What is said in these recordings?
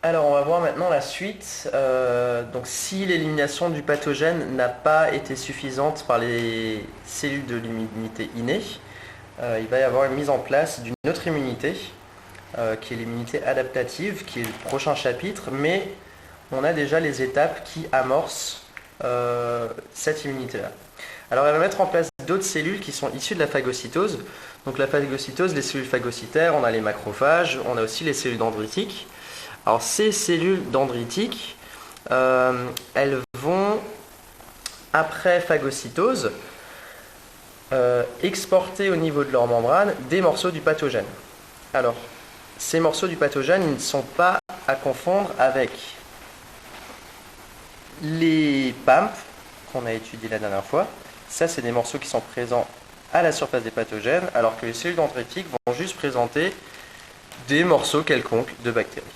Alors, on va voir maintenant la suite. Donc, si l'élimination du pathogène n'a pas été suffisante par les cellules de l'immunité innée, il va y avoir une mise en place d'une autre immunité, qui est l'immunité adaptative, qui est le prochain chapitre, mais on a déjà les étapes qui amorcent cette immunité-là. Alors, elle va mettre en place d'autres cellules qui sont issues de la phagocytose. Donc, la phagocytose, les cellules phagocytaires, on a les macrophages, on a aussi les cellules dendritiques. Alors ces cellules dendritiques, elles vont, après phagocytose, exporter au niveau de leur membrane des morceaux du pathogène. Alors, ces morceaux du pathogène, ils ne sont pas à confondre avec les PAMP qu'on a étudiés la dernière fois. Ça, c'est des morceaux qui sont présents à la surface des pathogènes, alors que les cellules dendritiques vont juste présenter des morceaux quelconques de bactéries.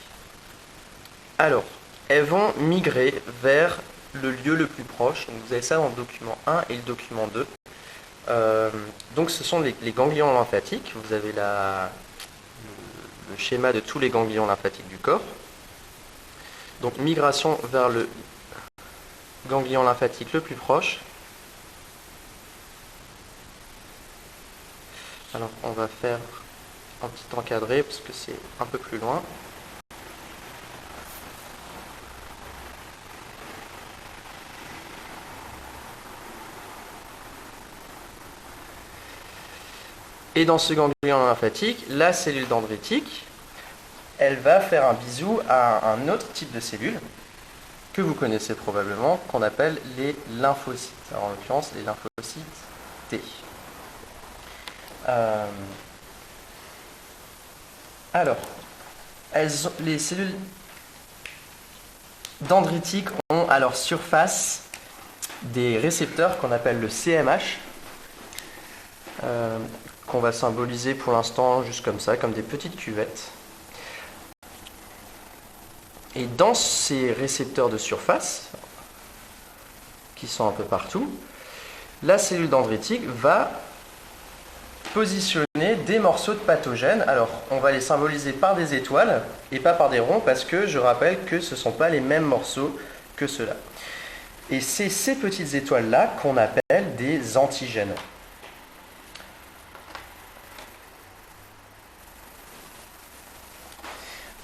Alors, elles vont migrer vers le lieu le plus proche. Donc, vous avez ça dans le document 1 et le document 2. Donc, ce sont les ganglions lymphatiques. Vous avez le schéma de tous les ganglions lymphatiques du corps. Donc, migration vers le ganglion lymphatique le plus proche. Alors, on va faire un petit encadré parce que c'est un peu plus loin. Et dans ce ganglion lymphatique, la cellule dendritique, elle va faire un bisou à un autre type de cellule que vous connaissez probablement, qu'on appelle les lymphocytes. Alors, en l'occurrence, les lymphocytes T. Alors, les cellules dendritiques ont à leur surface des récepteurs qu'on appelle le CMH, qu'on va symboliser pour l'instant juste comme ça, comme des petites cuvettes. Et dans ces récepteurs de surface, qui sont un peu partout, la cellule dendritique va positionner des morceaux de pathogènes. Alors, on va les symboliser par des étoiles et pas par des ronds, parce que je rappelle que ce ne sont pas les mêmes morceaux que ceux-là. Et c'est ces petites étoiles-là qu'on appelle des antigènes.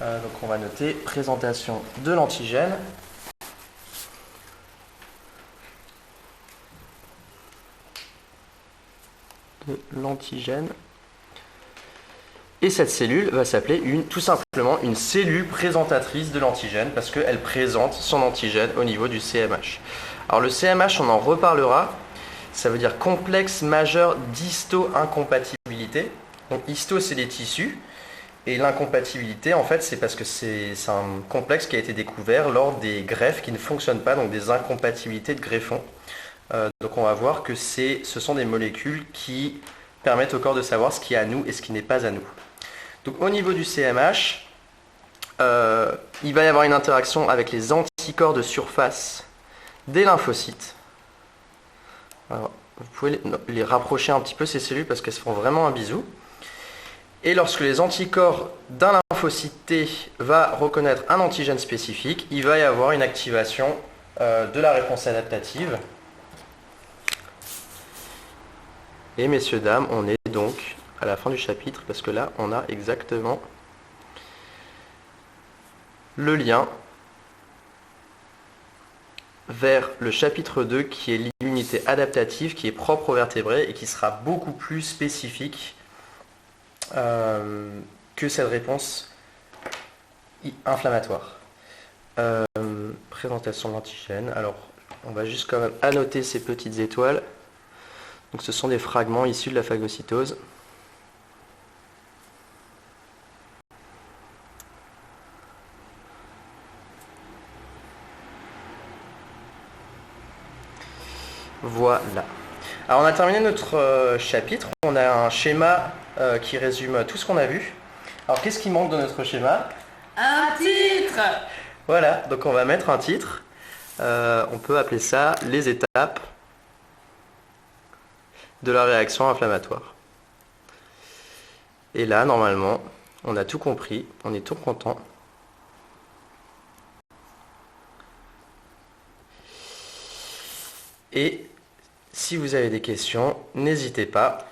Donc on va noter présentation de l'antigène. Et cette cellule va s'appeler tout simplement une cellule présentatrice de l'antigène parce qu'elle présente son antigène au niveau du CMH. Alors le CMH, on en reparlera. Ça veut dire complexe majeur d'histo-incompatibilité. Donc histo, c'est les tissus. Et l'incompatibilité, en fait, c'est parce que c'est un complexe qui a été découvert lors des greffes qui ne fonctionnent pas, donc des incompatibilités de greffons. Donc on va voir que ce sont des molécules qui permettent au corps de savoir ce qui est à nous et ce qui n'est pas à nous. Donc au niveau du CMH, il va y avoir une interaction avec les anticorps de surface des lymphocytes. Alors, vous pouvez les rapprocher un petit peu, ces cellules, parce qu'elles se font vraiment un bisou. Et lorsque les anticorps d'un lymphocyte T va reconnaître un antigène spécifique, il va y avoir une activation de la réponse adaptative. Et messieurs, dames, on est donc à la fin du chapitre, parce que là, on a exactement le lien vers le chapitre 2, qui est l'immunité adaptative, qui est propre aux vertébrés et qui sera beaucoup plus spécifique que cette réponse inflammatoire. Présentation de l'antigène. Alors, on va juste quand même annoter ces petites étoiles. Donc, ce sont des fragments issus de la phagocytose. Voilà. Alors, on a terminé notre chapitre. On a un schéma qui résume tout ce qu'on a vu. Alors, qu'est-ce qui manque dans notre schéma? Un titre! Voilà, donc on va mettre un titre. On peut appeler ça les étapes de la réaction inflammatoire. Et là, normalement, on a tout compris, on est tout content. Et si vous avez des questions, n'hésitez pas.